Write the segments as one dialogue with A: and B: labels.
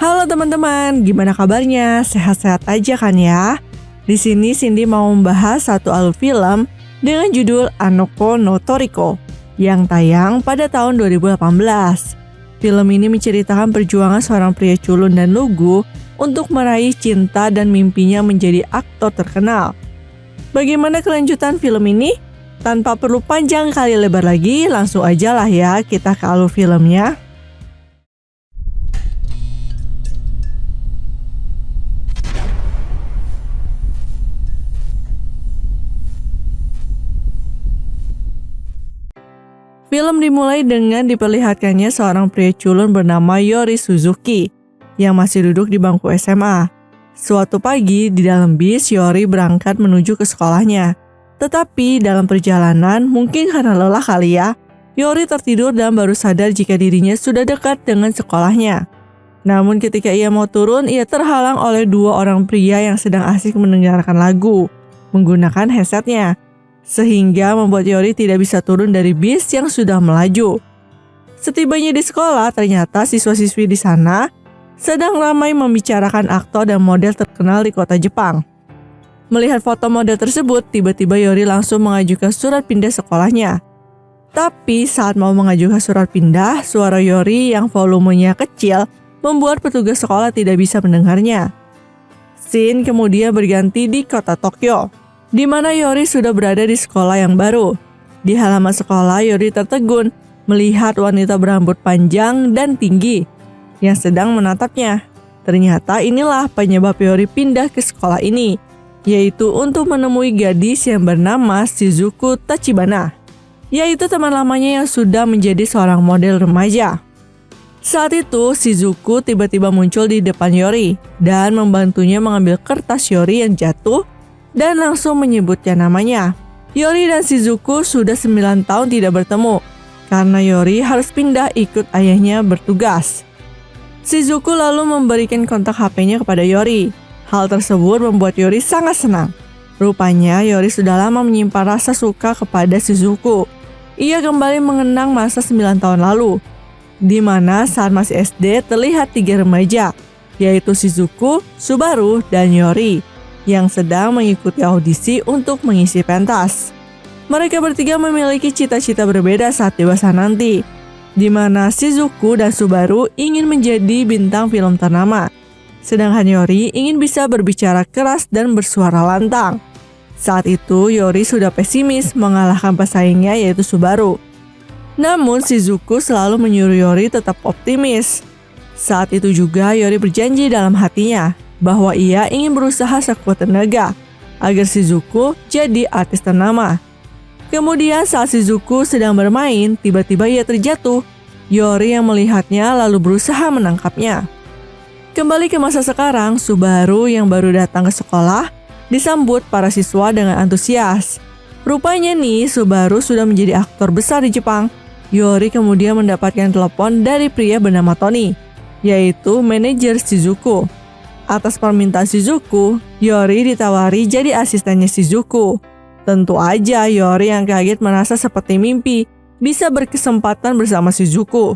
A: Halo teman-teman, gimana kabarnya? Sehat-sehat aja kan ya? Di sini Cindy mau membahas satu alur film dengan judul Hanako no Toriko yang tayang pada tahun 2018. Film ini menceritakan perjuangan seorang pria culun dan lugu untuk meraih cinta dan mimpinya menjadi aktor terkenal. Bagaimana kelanjutan film ini? Tanpa perlu panjang kali lebar lagi, langsung aja lah ya kita ke alur filmnya. Film dimulai dengan diperlihatkannya seorang pria culun bernama Yori Suzuki yang masih duduk di bangku SMA. Suatu pagi di dalam bis, Yori berangkat menuju ke sekolahnya. Tetapi dalam perjalanan, mungkin karena lelah kali ya, Yori tertidur dan baru sadar jika dirinya sudah dekat dengan sekolahnya. Namun ketika ia mau turun, ia terhalang oleh dua orang pria yang sedang asik mendengarkan lagu menggunakan headsetnya, sehingga membuat Yori tidak bisa turun dari bis yang sudah melaju. Setibanya di sekolah, ternyata siswa-siswi di sana sedang ramai membicarakan aktor dan model terkenal di kota Jepang. Melihat foto model tersebut, tiba-tiba Yori langsung mengajukan surat pindah sekolahnya. Tapi saat mau mengajukan surat pindah, suara Yori yang volumenya kecil membuat petugas sekolah tidak bisa mendengarnya. Scene kemudian berganti di kota Tokyo, di mana Yori sudah berada di sekolah yang baru. Di halaman sekolah, Yori tertegun melihat wanita berambut panjang dan tinggi yang sedang menatapnya. Ternyata inilah penyebab Yori pindah ke sekolah ini, yaitu untuk menemui gadis yang bernama Shizuku Tachibana, yaitu teman lamanya yang sudah menjadi seorang model remaja. Saat itu, Shizuku tiba-tiba muncul di depan Yori dan membantunya mengambil kertas Yori yang jatuh dan langsung menyebutnya namanya. Yori dan Shizuku sudah 9 tahun tidak bertemu karena Yori harus pindah ikut ayahnya bertugas. Shizuku lalu memberikan kontak HP-nya kepada Yori. Hal tersebut membuat Yori sangat senang. Rupanya Yori sudah lama menyimpan rasa suka kepada Shizuku. Ia kembali mengenang masa 9 tahun lalu, di mana saat masih SD terlihat 3 remaja, yaitu Shizuku, Subaru, dan Yori, yang sedang mengikuti audisi untuk mengisi pentas. Mereka bertiga memiliki cita-cita berbeda saat dewasa nanti, di mana Shizuku dan Subaru ingin menjadi bintang film ternama, sedangkan Yori ingin bisa berbicara keras dan bersuara lantang. Saat itu Yori sudah pesimis mengalahkan pesaingnya yaitu Subaru. Namun Shizuku selalu menyuruh Yori tetap optimis. Saat itu juga Yori berjanji dalam hatinya bahwa ia ingin berusaha sekuat tenaga agar Shizuku jadi artis ternama. Kemudian saat Shizuku sedang bermain, tiba-tiba ia terjatuh. Yori yang melihatnya lalu berusaha menangkapnya. Kembali ke masa sekarang, Subaru yang baru datang ke sekolah disambut para siswa dengan antusias. Rupanya nih, Subaru sudah menjadi aktor besar di Jepang. Yori kemudian mendapatkan telepon dari pria bernama Tony, yaitu manajer Shizuku. Atas permintaan Shizuku, Yori ditawari jadi asistennya Shizuku. Tentu aja Yori yang kaget merasa seperti mimpi bisa berkesempatan bersama Shizuku.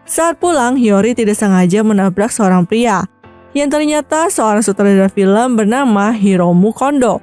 A: Saat pulang, Yori tidak sengaja menabrak seorang pria yang ternyata seorang sutradara film bernama Hiromu Kondo.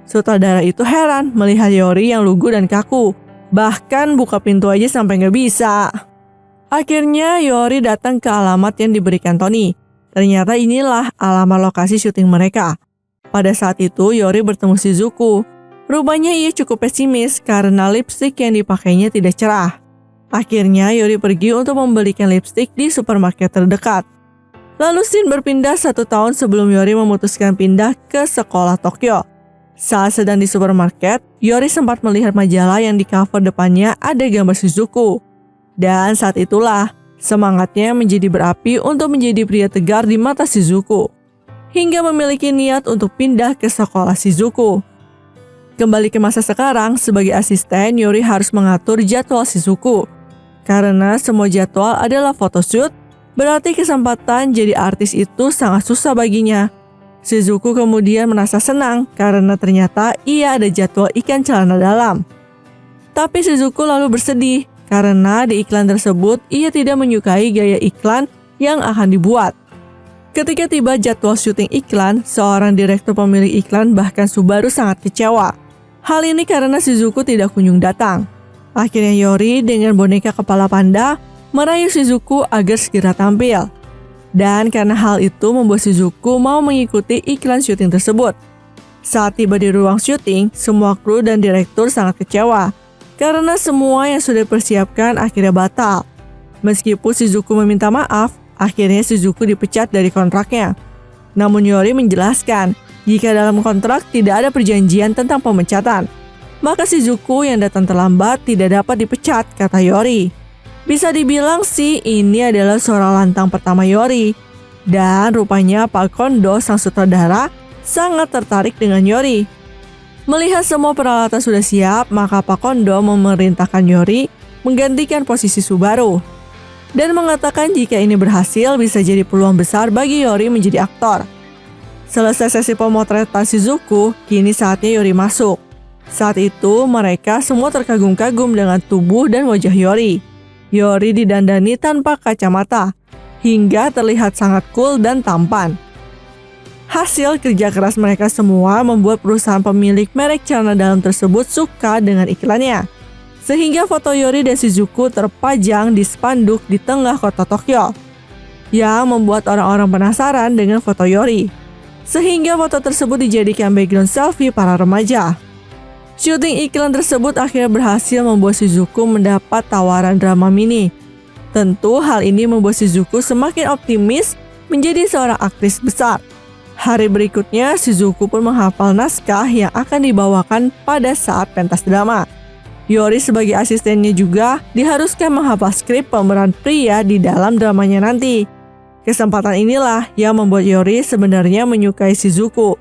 A: Sutradara itu heran melihat Yori yang lugu dan kaku, bahkan buka pintu aja sampai nggak bisa. Akhirnya Yori datang ke alamat yang diberikan Tony. Ternyata inilah alamat lokasi syuting mereka. Pada saat itu Yori bertemu Shizuku. Rupanya ia cukup pesimis karena lipstik yang dipakainya tidak cerah. Akhirnya Yori pergi untuk membelikan lipstik di supermarket terdekat. Lalu scene berpindah 1 tahun sebelum Yori memutuskan pindah ke sekolah Tokyo. Saat sedang di supermarket, Yori sempat melihat majalah yang di cover depannya ada gambar Shizuku. Dan saat itulah semangatnya menjadi berapi untuk menjadi pria tegar di mata Shizuku, hingga memiliki niat untuk pindah ke sekolah Shizuku. Kembali ke masa sekarang, sebagai asisten, Yori harus mengatur jadwal Shizuku. Karena semua jadwal adalah photoshoot, berarti kesempatan jadi artis itu sangat susah baginya. Shizuku kemudian merasa senang karena ternyata ia ada jadwal ikan celana dalam. Tapi Shizuku lalu bersedih karena di iklan tersebut ia tidak menyukai gaya iklan yang akan dibuat. Ketika tiba jadwal syuting iklan, seorang direktur pemilik iklan bahkan Subaru sangat kecewa. Hal ini karena Shizuku tidak kunjung datang. Akhirnya Yori dengan boneka kepala panda merayu Shizuku agar segera tampil. Dan karena hal itu membuat Shizuku mau mengikuti iklan syuting tersebut. Saat tiba di ruang syuting, semua kru dan direktur sangat kecewa karena semua yang sudah dipersiapkan akhirnya batal. Meskipun Shizuku meminta maaf, akhirnya Shizuku dipecat dari kontraknya. Namun Yori menjelaskan, jika dalam kontrak tidak ada perjanjian tentang pemecatan, maka Shizuku yang datang terlambat tidak dapat dipecat, kata Yori. Bisa dibilang sih ini adalah suara lantang pertama Yori. Dan rupanya Pak Kondo sang sutradara sangat tertarik dengan Yori. Melihat semua peralatan sudah siap, maka Pak Kondo memerintahkan Yori menggantikan posisi Subaru. Dan mengatakan jika ini berhasil bisa jadi peluang besar bagi Yori menjadi aktor. Selesai sesi pemotretan Shizuku, kini saatnya Yori masuk. Saat itu mereka semua terkagum-kagum dengan tubuh dan wajah Yori. Yori didandani tanpa kacamata, hingga terlihat sangat cool dan tampan. Hasil kerja keras mereka semua membuat perusahaan pemilik merek celana dalam tersebut suka dengan iklannya. Sehingga foto Yori dan Shizuku terpajang di spanduk di tengah kota Tokyo, yang membuat orang-orang penasaran dengan foto Yori. Sehingga foto tersebut dijadikan background selfie para remaja. Syuting iklan tersebut akhirnya berhasil membuat Shizuku mendapat tawaran drama mini. Tentu hal ini membuat Shizuku semakin optimis menjadi seorang aktris besar. Hari berikutnya, Shizuku pun menghafal naskah yang akan dibawakan pada saat pentas drama. Yori sebagai asistennya juga diharuskan menghafal skrip pemeran pria di dalam dramanya nanti. Kesempatan inilah yang membuat Yori sebenarnya menyukai Shizuku.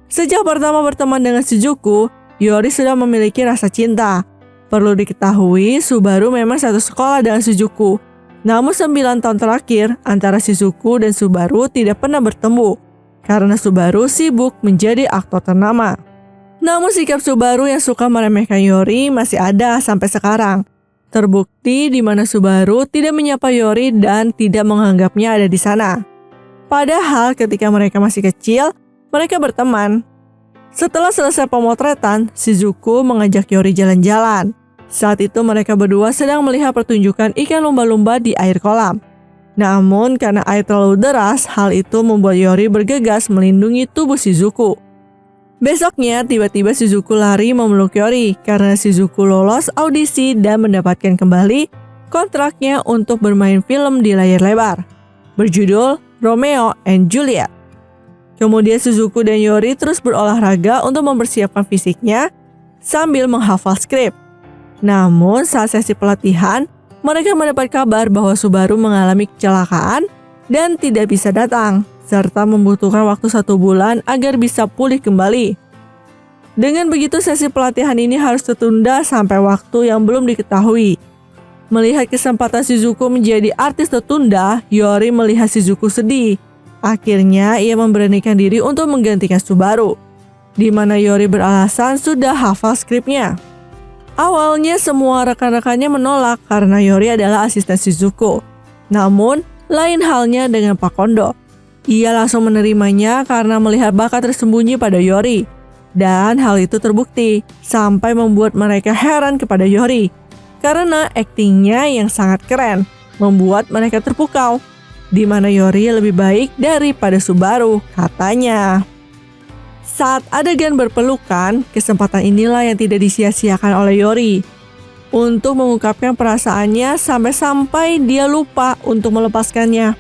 A: Sejak pertama berteman dengan Shizuku, Yori sudah memiliki rasa cinta. Perlu diketahui, Subaru memang satu sekolah dengan Shizuku. Namun 9 tahun terakhir, antara Shizuku dan Subaru tidak pernah bertemu, karena Subaru sibuk menjadi aktor ternama. Namun sikap Subaru yang suka meremehkan Yori masih ada sampai sekarang. Terbukti di mana Subaru tidak menyapa Yori dan tidak menganggapnya ada di sana. Padahal ketika mereka masih kecil, mereka berteman. Setelah selesai pemotretan, Shizuku mengajak Yori jalan-jalan. Saat itu mereka berdua sedang melihat pertunjukan ikan lumba-lumba di air kolam. Namun karena air terlalu deras, hal itu membuat Yori bergegas melindungi tubuh Shizuku. Besoknya, tiba-tiba Shizuku lari memeluk Yori karena Shizuku lolos audisi dan mendapatkan kembali kontraknya untuk bermain film di layar lebar, berjudul Romeo and Juliet. Kemudian Shizuku dan Yori terus berolahraga untuk mempersiapkan fisiknya sambil menghafal skrip. Namun saat sesi pelatihan, mereka mendapat kabar bahwa Subaru mengalami kecelakaan dan tidak bisa datang, serta membutuhkan waktu 1 bulan agar bisa pulih kembali. Dengan begitu sesi pelatihan ini harus tertunda sampai waktu yang belum diketahui. Melihat kesempatan Shizuku menjadi artis tertunda, Yori melihat Shizuku sedih. Akhirnya ia memberanikan diri untuk menggantikan Subaru, di mana Yori beralasan sudah hafal skripnya. Awalnya semua rekan-rekannya menolak karena Yori adalah asisten Shizuku. Namun lain halnya dengan Pak Kondo. Ia langsung menerimanya karena melihat bakat tersembunyi pada Yori. Dan hal itu terbukti sampai membuat mereka heran kepada Yori. Karena aktingnya yang sangat keren membuat mereka terpukau. Di mana Yori lebih baik daripada Subaru, katanya. Saat adegan berpelukan, kesempatan inilah yang tidak disia-siakan oleh Yori untuk mengungkapkan perasaannya sampai-sampai dia lupa untuk melepaskannya.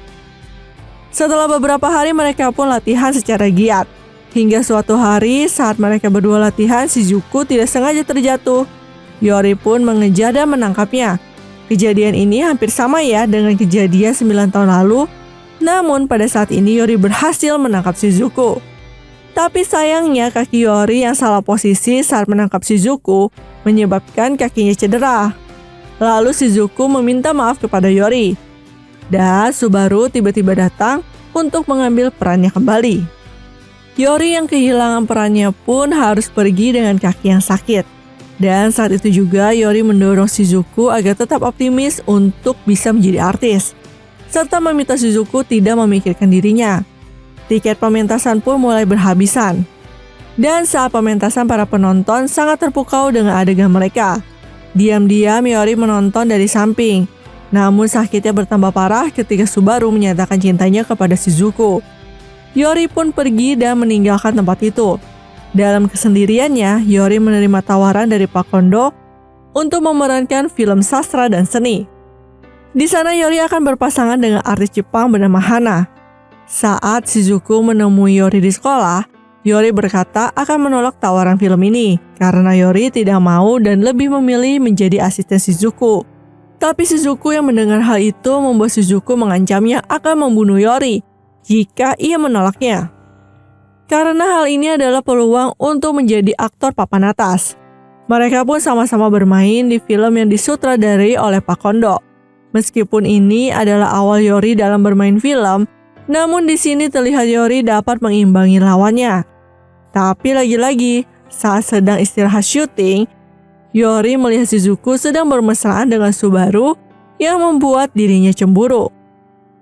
A: Setelah beberapa hari mereka pun latihan secara giat. Hingga suatu hari saat mereka berdua latihan, Shizuku tidak sengaja terjatuh. Yori pun mengejar dan menangkapnya. Kejadian ini hampir sama ya dengan kejadian 9 tahun lalu. Namun pada saat ini Yori berhasil menangkap Shizuku. Tapi sayangnya kaki Yori yang salah posisi saat menangkap Shizuku menyebabkan kakinya cedera. Lalu Shizuku meminta maaf kepada Yori. Dan Subaru tiba-tiba datang untuk mengambil perannya kembali. Yori yang kehilangan perannya pun harus pergi dengan kaki yang sakit. Dan saat itu juga Yori mendorong Shizuku agar tetap optimis untuk bisa menjadi artis. serta meminta Shizuku tidak memikirkan dirinya. Tiket pementasan pun mulai berhabisan. Dan saat pementasan, para penonton sangat terpukau dengan adegan mereka. Diam-diam Yori menonton dari samping. Namun sakitnya bertambah parah ketika Subaru menyatakan cintanya kepada Shizuku. Yori pun pergi dan meninggalkan tempat itu. Dalam kesendiriannya, Yori menerima tawaran dari Pak Kondo untuk memerankan film sastra dan seni. Di sana Yori akan berpasangan dengan artis Jepang bernama Hana. Saat Shizuku menemui Yori di sekolah, Yori berkata akan menolak tawaran film ini karena Yori tidak mau dan lebih memilih menjadi asisten Shizuku. Tapi Shizuku yang mendengar hal itu membuat Shizuku mengancamnya akan membunuh Yori jika ia menolaknya. Karena hal ini adalah peluang untuk menjadi aktor papan atas. Mereka pun sama-sama bermain di film yang disutradarai oleh Pak Kondo. Meskipun ini adalah awal Yori dalam bermain film, namun di sini terlihat Yori dapat mengimbangi lawannya. Tapi lagi-lagi, saat sedang istirahat syuting, Yori melihat Shizuku sedang bermesraan dengan Subaru yang membuat dirinya cemburu.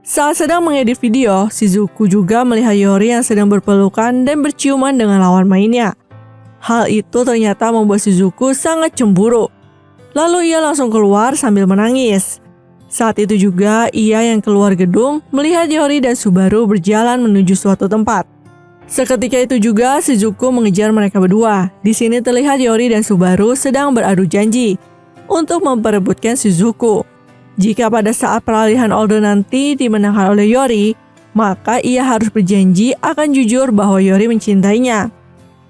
A: Saat sedang mengedit video, Shizuku juga melihat Yori yang sedang berpelukan dan berciuman dengan lawan mainnya. Hal itu ternyata membuat Shizuku sangat cemburu. Lalu ia langsung keluar sambil menangis. Saat itu juga ia yang keluar gedung melihat Yori dan Subaru berjalan menuju suatu tempat. Seketika itu juga Shizuku mengejar mereka berdua. Di sini terlihat Yori dan Subaru sedang beradu janji untuk memperebutkan Shizuku. Jika pada saat peralihan order nanti dimenangkan oleh Yori, maka ia harus berjanji akan jujur bahwa Yori mencintainya.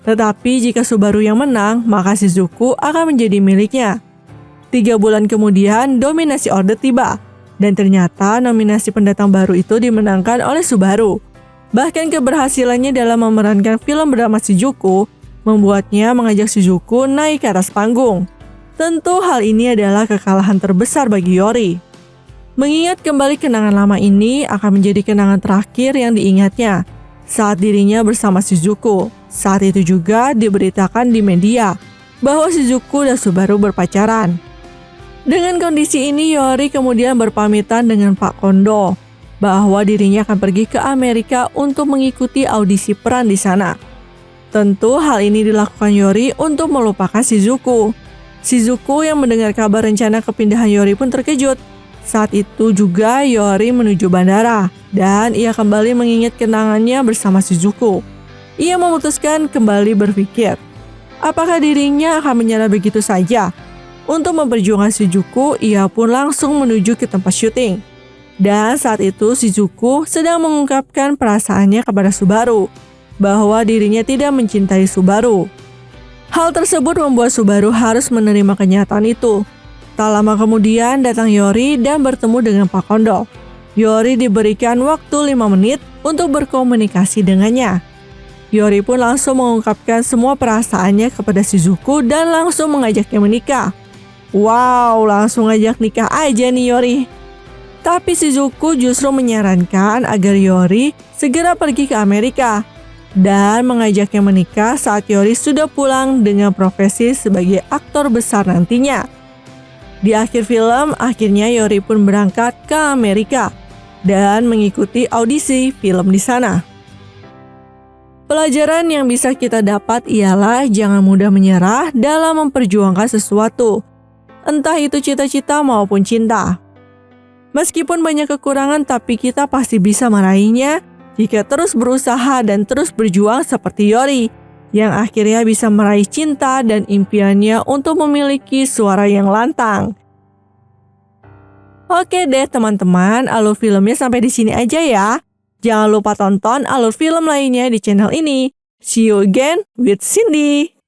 A: Tetapi jika Subaru yang menang, maka Shizuku akan menjadi miliknya. 3 bulan kemudian dominasi order tiba, dan ternyata nominasi pendatang baru itu dimenangkan oleh Subaru. Bahkan keberhasilannya dalam memerankan film bernama Shizuku membuatnya mengajak Shizuku naik ke atas panggung. Tentu hal ini adalah kekalahan terbesar bagi Yori. Mengingat kembali kenangan lama ini akan menjadi kenangan terakhir yang diingatnya saat dirinya bersama Shizuku. Saat itu juga diberitakan di media bahwa Shizuku dan Subaru berpacaran. Dengan kondisi ini, Yori kemudian berpamitan dengan Pak Kondo bahwa dirinya akan pergi ke Amerika untuk mengikuti audisi peran di sana. Tentu hal ini dilakukan Yori untuk melupakan Shizuku. Shizuku yang mendengar kabar rencana kepindahan Yori pun terkejut. Saat itu juga Yori menuju bandara dan ia kembali mengingat kenangannya bersama Shizuku. Ia memutuskan kembali berpikir, apakah dirinya akan menyerah begitu saja? Untuk memperjuangkan Shizuku, ia pun langsung menuju ke tempat syuting. Dan saat itu Shizuku sedang mengungkapkan perasaannya kepada Subaru, bahwa dirinya tidak mencintai Subaru. Hal tersebut membuat Subaru harus menerima kenyataan itu. Tak lama kemudian datang Yori dan bertemu dengan Pak Kondo. Yori diberikan waktu 5 menit untuk berkomunikasi dengannya. Yori pun langsung mengungkapkan semua perasaannya kepada Shizuku dan langsung mengajaknya menikah. Wow, langsung ngajak nikah aja nih Yori. Tapi Shizuku justru menyarankan agar Yori segera pergi ke Amerika dan mengajaknya menikah saat Yori sudah pulang dengan profesi sebagai aktor besar nantinya. Di akhir film, akhirnya Yori pun berangkat ke Amerika dan mengikuti audisi film di sana. Pelajaran yang bisa kita dapat ialah jangan mudah menyerah dalam memperjuangkan sesuatu, entah itu cita-cita maupun cinta. Meskipun banyak kekurangan, tapi kita pasti bisa meraihnya jika terus berusaha dan terus berjuang seperti Yori, yang akhirnya bisa meraih cinta dan impiannya untuk memiliki suara yang lantang. Oke deh teman-teman, alur filmnya sampai di sini aja ya. Jangan lupa tonton alur film lainnya di channel ini. See you again with Cindy.